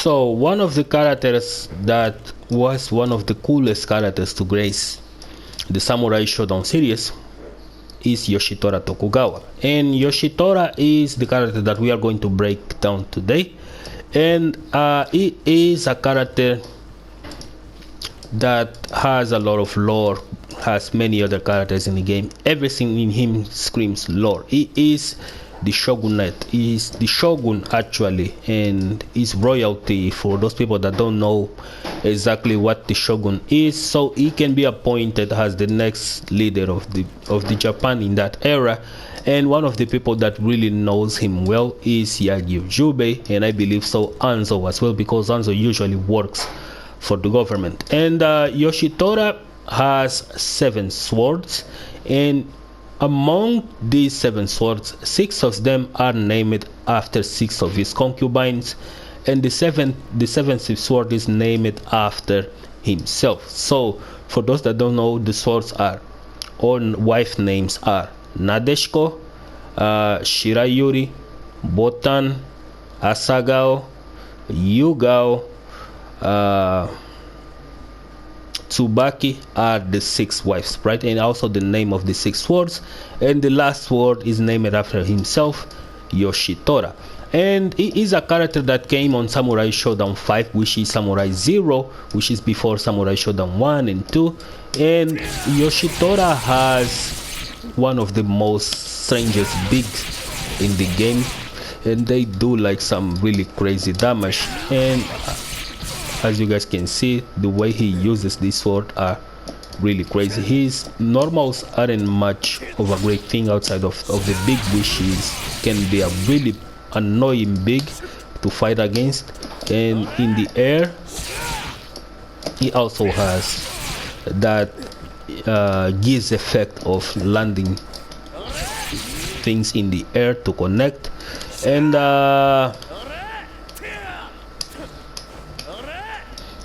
So one of the characters that was one of the coolest characters to grace the Samurai Shodown series is Yoshitora Tokugawa, and Yoshitora is the character that we are going to break down today. And he is a character that has a lot of lore, has many other characters in the game. Everything in him screams lore. He is the shogunate, he is the shogun actually, and is royalty for those people that don't know exactly what the shogun is. So he can be appointed as the next leader of the Japan in that era. And one of the people that really knows him well is Yagi Ujube, and I believe so Anzo as well, because Anzo usually works for the government. And Yoshitora has 7 swords, and among these 7 swords, 6 of them are named after 6 of his concubines, and the seventh sword is named after himself. So for those that don't know, the swords are, or wife names are, Nadeshiko, Shirayuri, Botan, Asagao, Yugao, Tsubaki are the 6 wives, right? And also the name of the 6 swords. And the last sword is named after himself, Yoshitora. And he is a character that came on Samurai Shodown 5, which is Samurai 0, which is before Samurai Shodown 1 and 2. And Yoshitora has one of the most strangest bigs in the game, and they do like some really crazy damage. And as you guys can see, the way he uses this sword are really crazy. His normals aren't much of a great thing outside of the big, which can be a really annoying big to fight against. And in the air, he also has that gives effect of landing things in the air to connect. And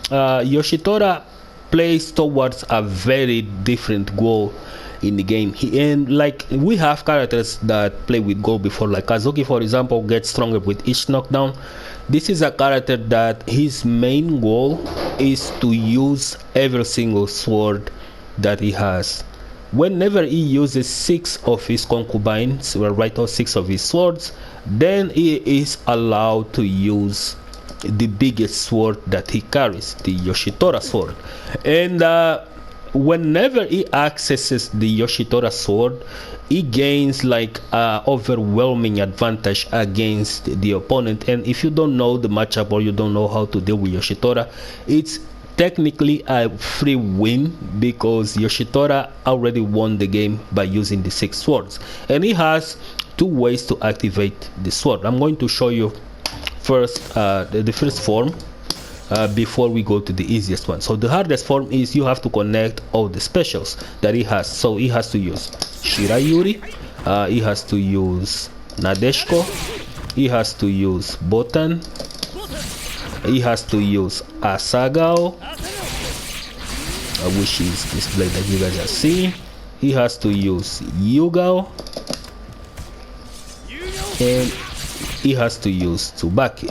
Yoshitora plays towards a very different goal in the game. And like, we have characters that play with goal before, like Kazuki for example gets stronger with each knockdown. This is a character that his main goal is to use every single sword that he has. Whenever he uses 6 of his concubines, right, or 6 of his swords, then he is allowed to use the biggest sword that he carries, the Yoshitora sword. And whenever he accesses the Yoshitora sword, he gains like overwhelming advantage against the opponent. And if you don't know the matchup, or you don't know how to deal with Yoshitora, it's technically a free win, because Yoshitora already won the game by using the 6 swords. And he has 2 ways to activate the sword. I'm going to show you first the first form before we go to the easiest one. So the hardest form is you have to connect all the specials that he has. So he has to use Shirayuri, he has to use Nadeshiko, he has to use Botan, he has to use Asagao, which is this blade that you guys are seeing. He has to use Yugao, and he has to use Tsubaki.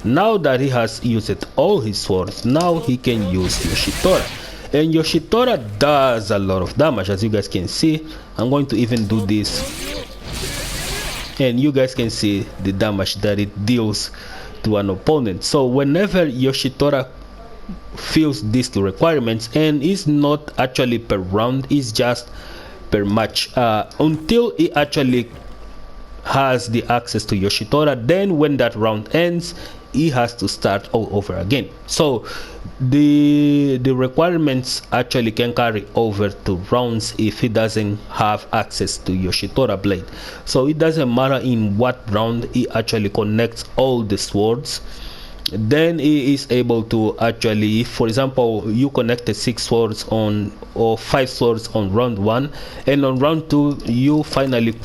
Now that he has used all his swords, now he can use Yoshitora. And Yoshitora does a lot of damage, as you guys can see. I'm going to even do this, and you guys can see the damage that it deals to an opponent. So whenever Yoshitora fills these requirements, and it's not actually per round, it's just per match, until he actually has the access to Yoshitora, then when that round ends, he has to start all over again. So the requirements actually can carry over to rounds if he doesn't have access to Yoshitora blade. So it doesn't matter in what round he actually connects all the swords, then he is able to actually, for example, you connected 6 swords on, or 5 swords on round 1, and on round 2 you finally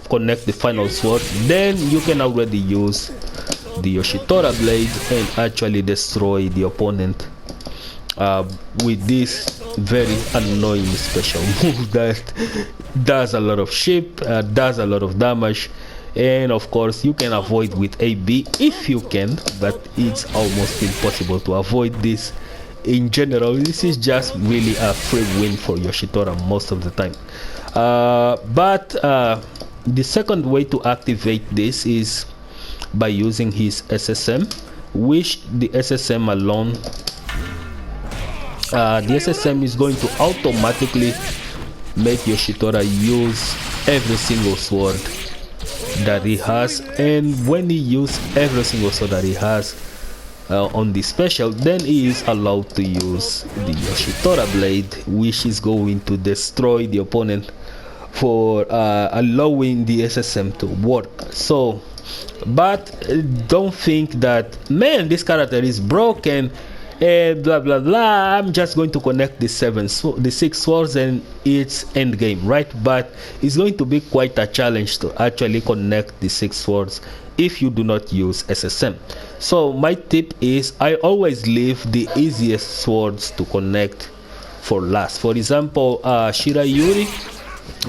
connect the final sword, then you can already use the Yoshitora blade and actually destroy the opponent with this very annoying special move that does a lot of ship, does a lot of damage, and of course you can avoid with AB if you can, but it's almost impossible to avoid this. In general, this is just really a free win for Yoshitora most of the time. But the second way to activate this is by using his SSM, which the SSM alone, the SSM is going to automatically make Yoshitora use every single sword that he has, and when he uses every single sword that he has on the special, then he is allowed to use the Yoshitora blade, which is going to destroy the opponent for allowing the SSM to work. So, but don't think that, man, this character is broken and blah blah blah, I'm just going to connect the six swords and it's end game, right? But it's going to be quite a challenge to actually connect the 6 swords if you do not use SSM. So my tip is, I always leave the easiest swords to connect for last. For example, Shirayuri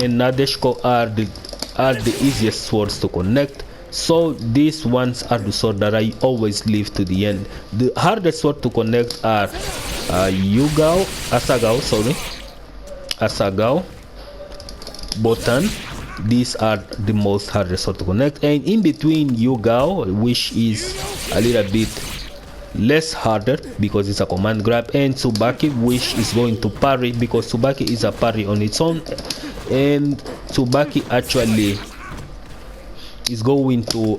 and Nadeshiko are the easiest swords to connect. So these ones are the sword that I always leave to the end. The hardest sword to connect are Asagao, Botan. These are the most hardest sword to connect, and in between Yugao, which is a little bit less harder because it's a command grab, and Tsubaki, which is going to parry because Tsubaki is a parry on its own, and Tsubaki actually is going to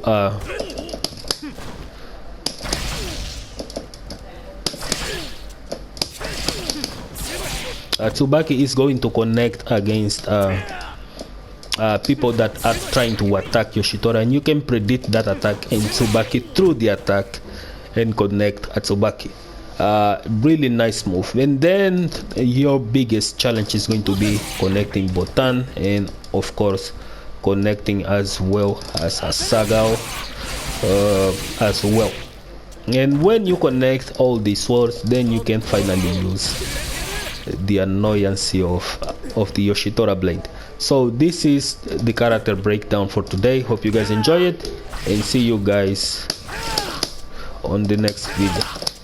Tsubaki is going to connect against people that are trying to attack Yoshitora, and you can predict that attack and Tsubaki through the attack and connect at Tsubaki. Really nice move. And then your biggest challenge is going to be connecting Botan, and of course connecting as well as Asagao as well. And when you connect all these swords, then you can finally use the annoyance of the Yoshitora blade. So this is the character breakdown for today. Hope you guys enjoy it, and see you guys on the next video.